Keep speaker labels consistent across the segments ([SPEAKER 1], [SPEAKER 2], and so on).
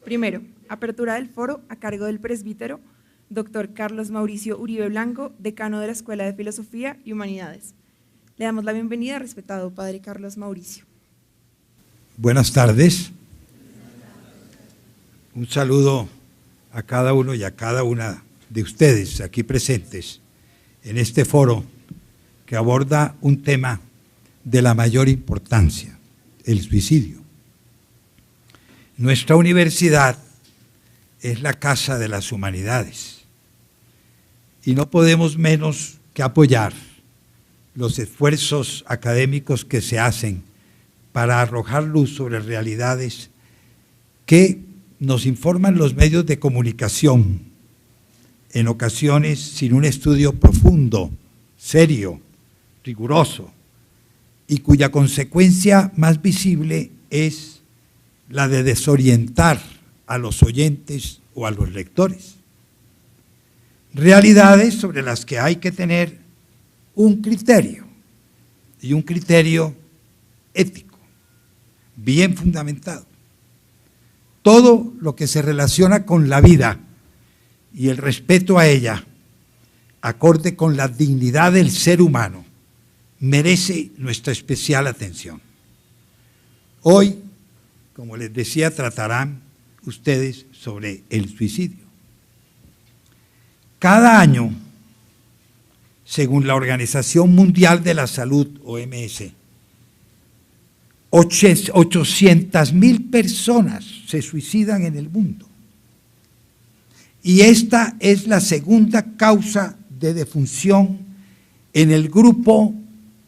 [SPEAKER 1] Primero, apertura del foro a cargo del presbítero, doctor Carlos Mauricio Uribe Blanco, decano de la Escuela de Filosofía y Humanidades. Le damos la bienvenida, respetado padre Carlos Mauricio.
[SPEAKER 2] Buenas tardes. Un saludo a cada uno y a cada una de ustedes aquí presentes en este foro que aborda un tema de la mayor importancia, el suicidio. Nuestra universidad es la casa de las humanidades y no podemos menos que apoyar los esfuerzos académicos que se hacen para arrojar luz sobre realidades que nos informan los medios de comunicación, en ocasiones sin un estudio profundo, serio, riguroso, y cuya consecuencia más visible es la de desorientar a los oyentes o a los lectores. Realidades sobre las que hay que tener un criterio, y un criterio ético, bien fundamentado. Todo lo que se relaciona con la vida y el respeto a ella, acorde con la dignidad del ser humano, merece nuestra especial atención. Hoy, como les decía, tratarán ustedes sobre el suicidio. Cada año, según la Organización Mundial de la Salud, OMS, 800.000 personas se suicidan en el mundo. Y esta es la segunda causa de defunción en el grupo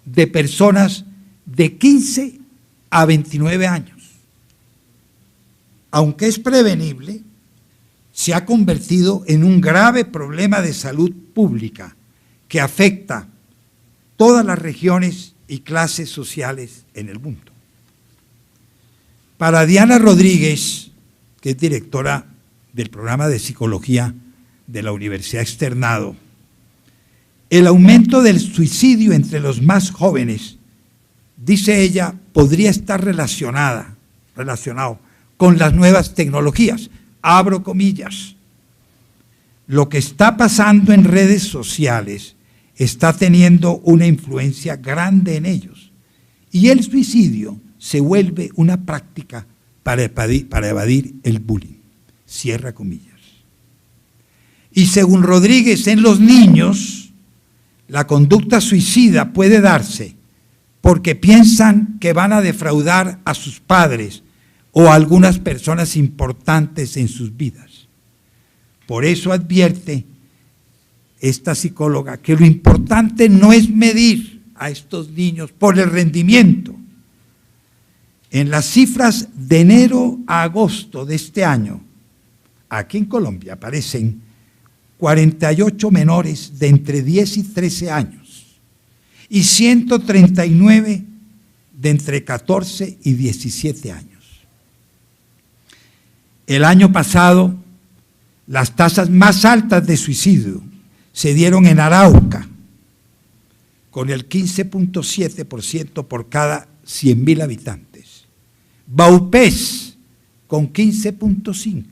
[SPEAKER 2] de personas de 15 a 29 años. Aunque es prevenible, se ha convertido en un grave problema de salud pública que afecta todas las regiones y clases sociales en el mundo. Para Diana Rodríguez, que es directora del programa de psicología de la Universidad Externado, el aumento del suicidio entre los más jóvenes, dice ella, podría estar relacionado con las nuevas tecnologías. Abro comillas. Lo que está pasando en redes sociales está teniendo una influencia grande en ellos y el suicidio se vuelve una práctica para evadir el bullying. Cierra comillas. Y según Rodríguez, en los niños, la conducta suicida puede darse porque piensan que van a defraudar a sus padres o a algunas personas importantes en sus vidas. Por eso advierte esta psicóloga que lo importante no es medir a estos niños por el rendimiento. En las cifras de enero a agosto de este año, aquí en Colombia aparecen 48 menores de entre 10 y 13 años y 139 de entre 14 y 17 años. El año pasado, las tasas más altas de suicidio se dieron en Arauca, con el 15.7% por cada 100.000 habitantes. Vaupés, con 15.5%.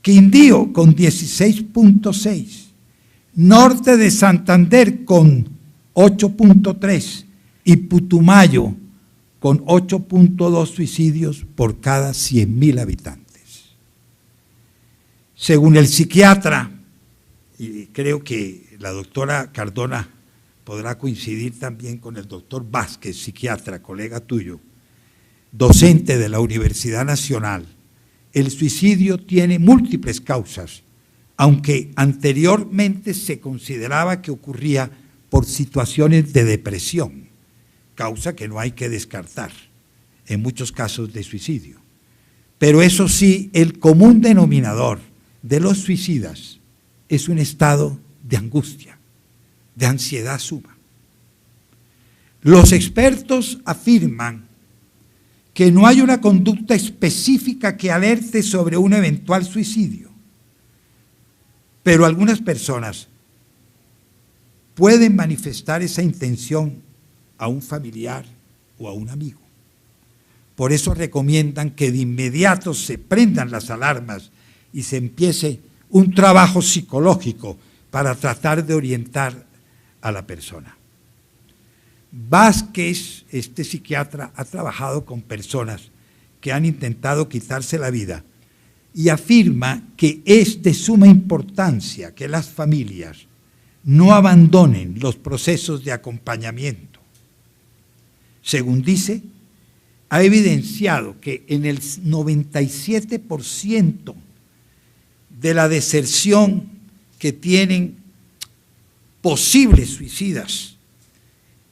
[SPEAKER 2] Quindío, con 16.6%. Norte de Santander, con 8.3%. Y Putumayo, con 8.2 suicidios por cada 100.000 habitantes. Según el psiquiatra, y creo que la doctora Cardona podrá coincidir también con el doctor Vázquez, psiquiatra, colega tuyo, docente de la Universidad Nacional, el suicidio tiene múltiples causas, aunque anteriormente se consideraba que ocurría por situaciones de depresión, causa que no hay que descartar en muchos casos de suicidio. Pero eso sí, el común denominador de los suicidas es un estado de angustia, de ansiedad suma. Los expertos afirman que no hay una conducta específica que alerte sobre un eventual suicidio, pero algunas personas pueden manifestar esa intención a un familiar o a un amigo. Por eso recomiendan que de inmediato se prendan las alarmas y se empiece un trabajo psicológico para tratar de orientar a la persona. Vázquez, este psiquiatra, ha trabajado con personas que han intentado quitarse la vida y afirma que es de suma importancia que las familias no abandonen los procesos de acompañamiento. Según dice, ha evidenciado que en el 97% de la deserción que tienen posibles suicidas,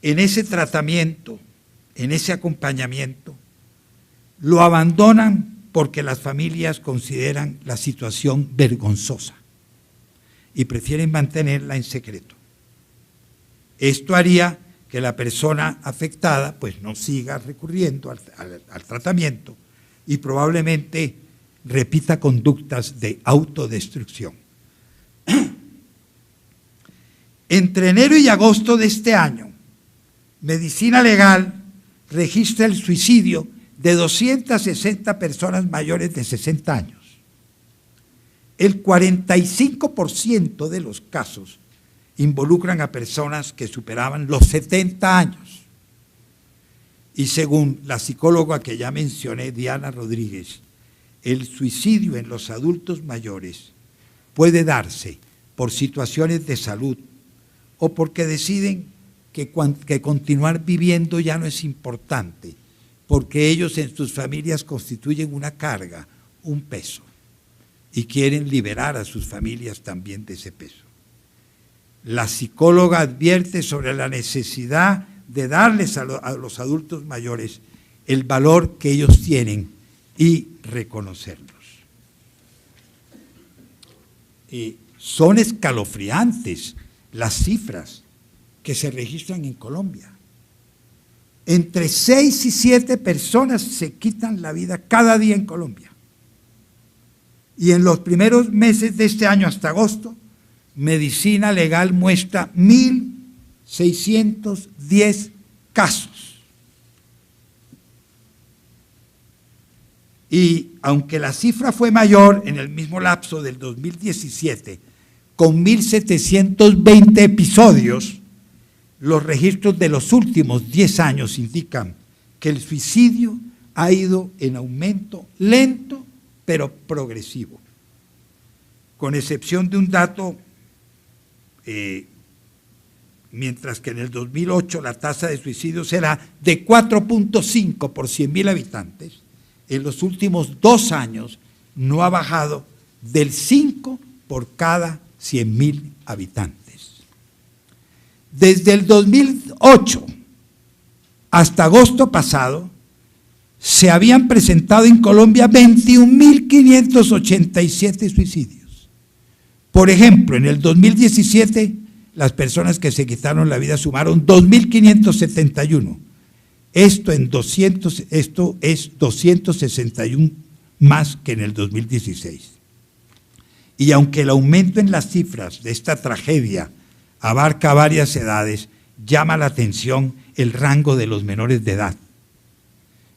[SPEAKER 2] en ese tratamiento, en ese acompañamiento, lo abandonan porque las familias consideran la situación vergonzosa y prefieren mantenerla en secreto. Esto haría que la persona afectada pues no siga recurriendo al tratamiento y probablemente repita conductas de autodestrucción. Entre enero y agosto de este año, Medicina Legal registra el suicidio de 260 personas mayores de 60 años. El 45% de los casos involucran a personas que superaban los 70 años. Y según la psicóloga que ya mencioné, Diana Rodríguez, el suicidio en los adultos mayores puede darse por situaciones de salud o porque deciden que continuar viviendo ya no es importante, porque ellos en sus familias constituyen una carga, un peso, y quieren liberar a sus familias también de ese peso. La psicóloga advierte sobre la necesidad de darles a los adultos mayores el valor que ellos tienen y reconocerlos. Son escalofriantes las cifras que se registran en Colombia. Entre 6 y 7 personas se quitan la vida cada día en Colombia. Y en los primeros meses de este año hasta agosto, Medicina Legal muestra 1.610 casos. Y aunque la cifra fue mayor en el mismo lapso del 2017, con 1.720 episodios, los registros de los últimos 10 años indican que el suicidio ha ido en aumento lento, pero progresivo. Con excepción de un dato, mientras que en el 2008 la tasa de suicidios era de 4.5 por 100.000 habitantes, en los últimos 2 años no ha bajado del 5 por cada 100.000 habitantes. Desde el 2008 hasta agosto pasado, se habían presentado en Colombia 21.587 suicidios. Por ejemplo, en el 2017, las personas que se quitaron la vida sumaron 2.571. Esto es 261 más que en el 2016. Y aunque el aumento en las cifras de esta tragedia abarca varias edades, llama la atención el rango de los menores de edad.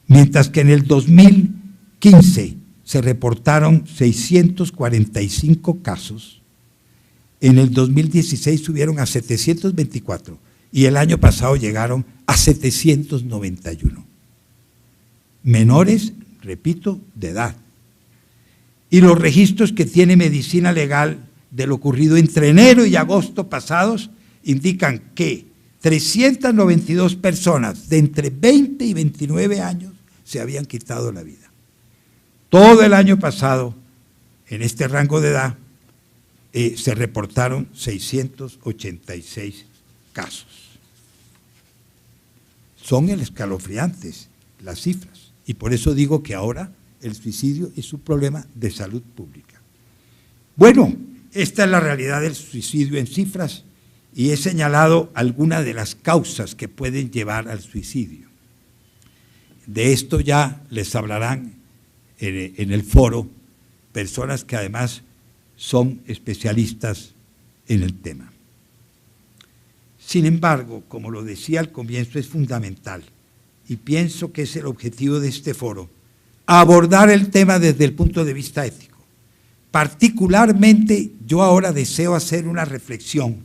[SPEAKER 2] Mientras que en el 2015 se reportaron 645 casos, en el 2016 subieron a 724 y el año pasado llegaron a 791. Menores, repito, de edad. Y los registros que tiene Medicina Legal de lo ocurrido entre enero y agosto pasados indican que 392 personas de entre 20 y 29 años se habían quitado la vida. Todo el año pasado, en este rango de edad, se reportaron 686 casos. Son escalofriantes las cifras, y por eso digo que ahora el suicidio es un problema de salud pública. Bueno, esta es la realidad del suicidio en cifras, y he señalado algunas de las causas que pueden llevar al suicidio. De esto ya les hablarán en el foro personas que además son especialistas en el tema. Sin embargo, como lo decía al comienzo, es fundamental y pienso que es el objetivo de este foro, abordar el tema desde el punto de vista ético. Particularmente, yo ahora deseo hacer una reflexión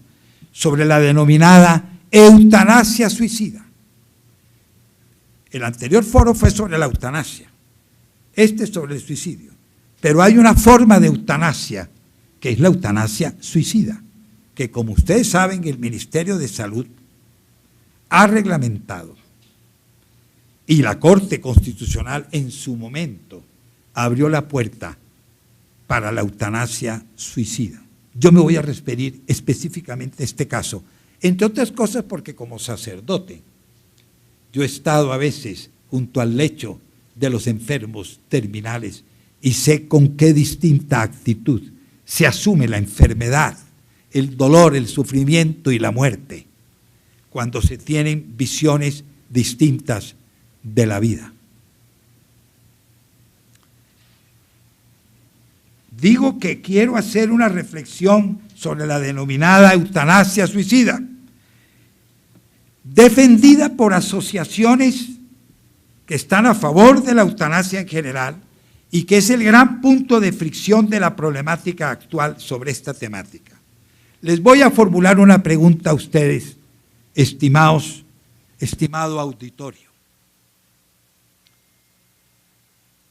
[SPEAKER 2] sobre la denominada eutanasia suicida. El anterior foro fue sobre la eutanasia, este es sobre el suicidio. Pero hay una forma de eutanasia, que es la eutanasia suicida, que como ustedes saben, el Ministerio de Salud ha reglamentado y la Corte Constitucional en su momento abrió la puerta para la eutanasia suicida. Yo me voy a referir específicamente a este caso, entre otras cosas porque como sacerdote, yo he estado a veces junto al lecho de los enfermos terminales y sé con qué distinta actitud se asume la enfermedad, el dolor, el sufrimiento y la muerte, cuando se tienen visiones distintas de la vida. Digo que quiero hacer una reflexión sobre la denominada eutanasia suicida, defendida por asociaciones que están a favor de la eutanasia en general y que es el gran punto de fricción de la problemática actual sobre esta temática. Les voy a formular una pregunta a ustedes, estimado auditorio.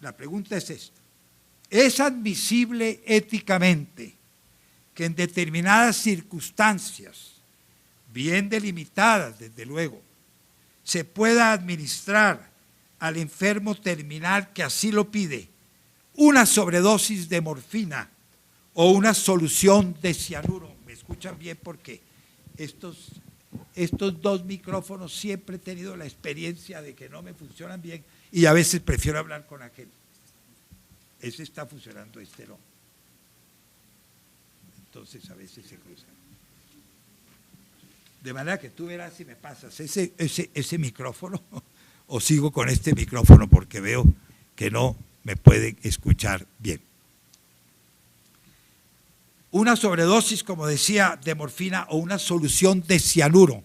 [SPEAKER 2] La pregunta es esta: ¿es admisible éticamente que en determinadas circunstancias, bien delimitadas desde luego, se pueda administrar al enfermo terminal que así lo pide una sobredosis de morfina o una solución de cianuro? ¿Me escuchan bien? Porque estos dos micrófonos siempre he tenido la experiencia de que no me funcionan bien y a veces prefiero hablar con aquel. Ese está funcionando, este no. Entonces a veces se cruzan. De manera que tú verás si me pasas ese micrófono o sigo con este micrófono porque veo que no me pueden escuchar bien. Una sobredosis, como decía, de morfina o una solución de cianuro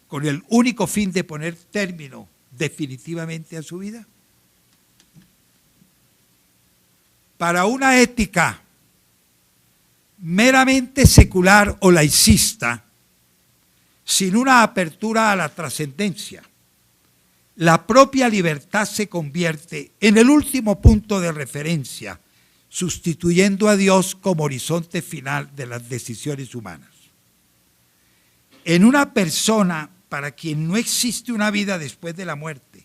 [SPEAKER 2] con el único fin de poner término definitivamente a su vida. Para una ética meramente secular o laicista, sin una apertura a la trascendencia, la propia libertad se convierte en el último punto de referencia, sustituyendo a Dios como horizonte final de las decisiones humanas. En una persona para quien no existe una vida después de la muerte,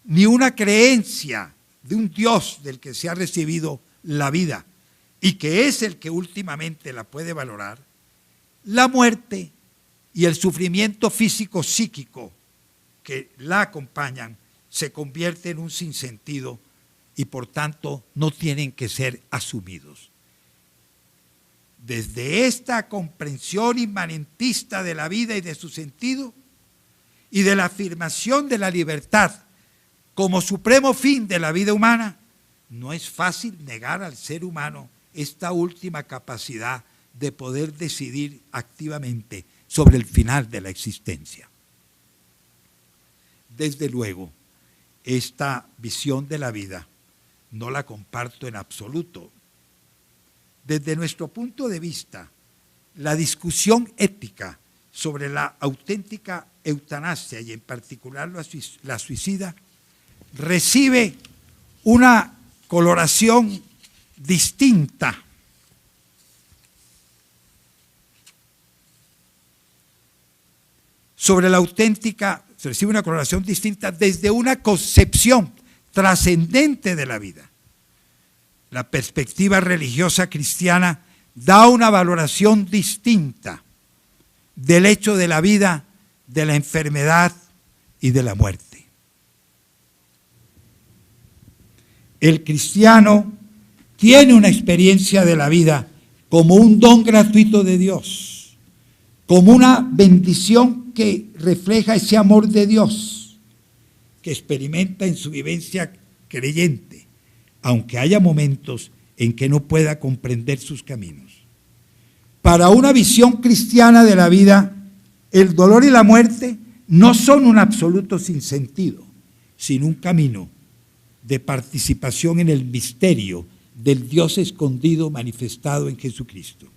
[SPEAKER 2] ni una creencia de un Dios del que se ha recibido la vida y que es el que últimamente la puede valorar, la muerte y el sufrimiento físico-psíquico que la acompañan se convierte en un sinsentido y por tanto no tienen que ser asumidos. Desde esta comprensión inmanentista de la vida y de su sentido y de la afirmación de la libertad como supremo fin de la vida humana, no es fácil negar al ser humano esta última capacidad de poder decidir activamente sobre el final de la existencia. Desde luego, esta visión de la vida no la comparto en absoluto. Desde nuestro punto de vista, la discusión ética sobre la auténtica eutanasia y en particular la suicida recibe una coloración distinta. Sobre la auténtica, se recibe una coloración distinta desde una concepción trascendente de la vida. La perspectiva religiosa cristiana da una valoración distinta del hecho de la vida, de la enfermedad y de la muerte. El cristiano tiene una experiencia de la vida como un don gratuito de Dios, como una bendición que refleja ese amor de Dios que experimenta en su vivencia creyente, aunque haya momentos en que no pueda comprender sus caminos. Para una visión cristiana de la vida, el dolor y la muerte no son un absoluto sinsentido, sino un camino de participación en el misterio del Dios escondido manifestado en Jesucristo.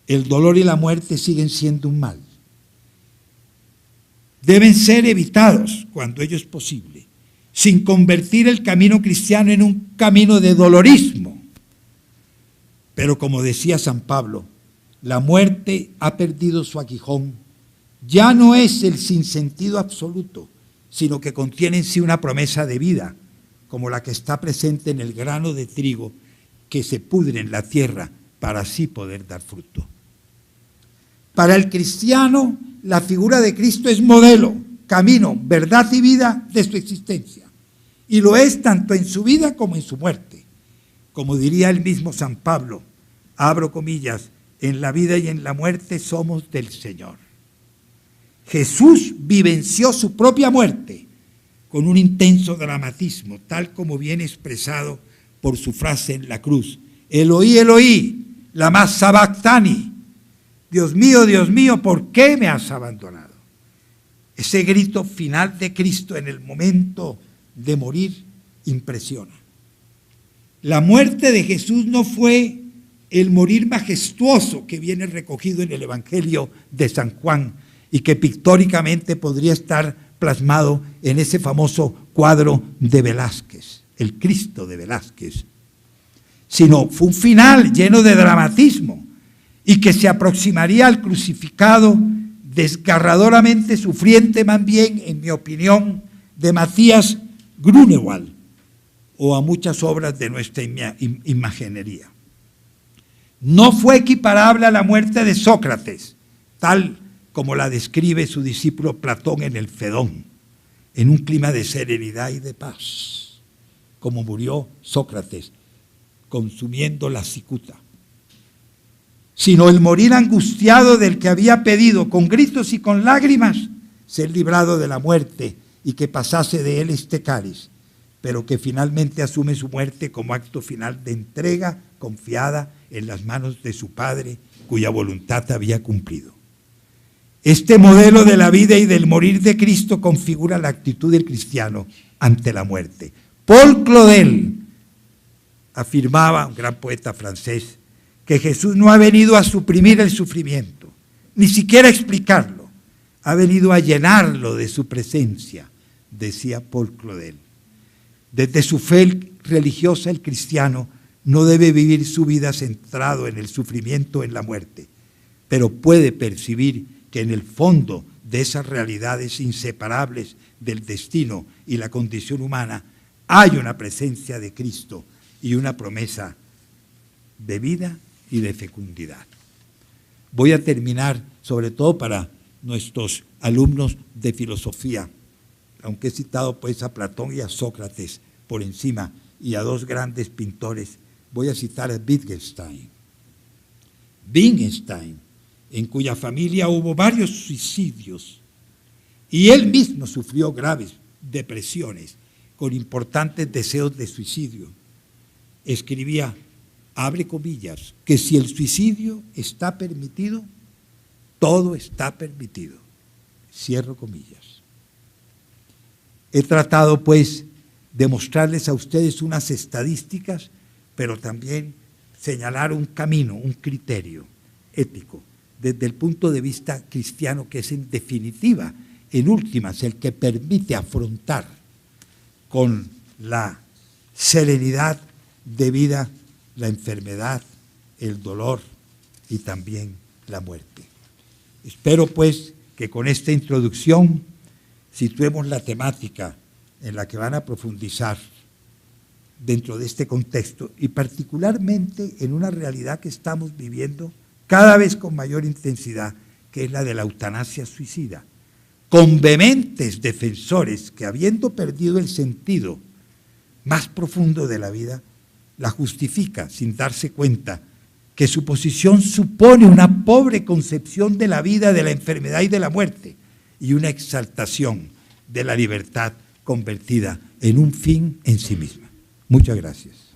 [SPEAKER 2] El dolor y la muerte siguen siendo un mal. Deben ser evitados cuando ello es posible, sin convertir el camino cristiano en un camino de dolorismo. Pero como decía San Pablo, la muerte ha perdido su aguijón. Ya no es el sinsentido absoluto, sino que contiene en sí una promesa de vida, como la que está presente en el grano de trigo que se pudre en la tierra para así poder dar fruto. Para el cristiano, la figura de Cristo es modelo, camino, verdad y vida de su existencia. Y lo es tanto en su vida como en su muerte. Como diría el mismo San Pablo, abro comillas, en la vida y en la muerte somos del Señor. Jesús vivenció su propia muerte con un intenso dramatismo, tal como viene expresado por su frase en la cruz: Eloí, Eloí, lama sabactani. Dios mío, ¿por qué me has abandonado? Ese grito final de Cristo en el momento de morir impresiona. La muerte de Jesús no fue el morir majestuoso que viene recogido en el Evangelio de San Juan y que pictóricamente podría estar plasmado en ese famoso cuadro de Velázquez, el Cristo de Velázquez, sino fue un final lleno de dramatismo y que se aproximaría al crucificado desgarradoramente sufriente, más bien, en mi opinión, de Matías Grunewald o a muchas obras de nuestra imaginería. No fue equiparable a la muerte de Sócrates, tal como la describe su discípulo Platón en el Fedón, en un clima de serenidad y de paz, como murió Sócrates, consumiendo la cicuta, sino el morir angustiado del que había pedido con gritos y con lágrimas ser librado de la muerte y que pasase de él este cáliz, pero que finalmente asume su muerte como acto final de entrega confiada en las manos de su Padre, cuya voluntad había cumplido. Este modelo de la vida y del morir de Cristo configura la actitud del cristiano ante la muerte. Paul Claudel afirmaba, un gran poeta francés, que Jesús no ha venido a suprimir el sufrimiento, ni siquiera a explicarlo, ha venido a llenarlo de su presencia, decía Paul Claudel. Desde su fe religiosa, el cristiano no debe vivir su vida centrado en el sufrimiento, en la muerte, pero puede percibir que en el fondo de esas realidades inseparables del destino y la condición humana hay una presencia de Cristo y una promesa de vida y de fecundidad. Voy a terminar, sobre todo para nuestros alumnos de filosofía, aunque he citado pues a Platón y a Sócrates por encima y a dos grandes pintores, voy a citar a Wittgenstein. Wittgenstein, en cuya familia hubo varios suicidios y él mismo sufrió graves depresiones con importantes deseos de suicidio, escribía, abre comillas, que si el suicidio está permitido, todo está permitido. Cierro comillas. He tratado, pues, de mostrarles a ustedes unas estadísticas, pero también señalar un camino, un criterio ético, desde el punto de vista cristiano, que es en definitiva, en últimas, el que permite afrontar con la serenidad de vida la enfermedad, el dolor y también la muerte. Espero pues que con esta introducción situemos la temática en la que van a profundizar dentro de este contexto y particularmente en una realidad que estamos viviendo cada vez con mayor intensidad, que es la de la eutanasia suicida, con vehementes defensores que, habiendo perdido el sentido más profundo de la vida, la justifica sin darse cuenta que su posición supone una pobre concepción de la vida, de la enfermedad y de la muerte, y una exaltación de la libertad convertida en un fin en sí misma. Muchas gracias.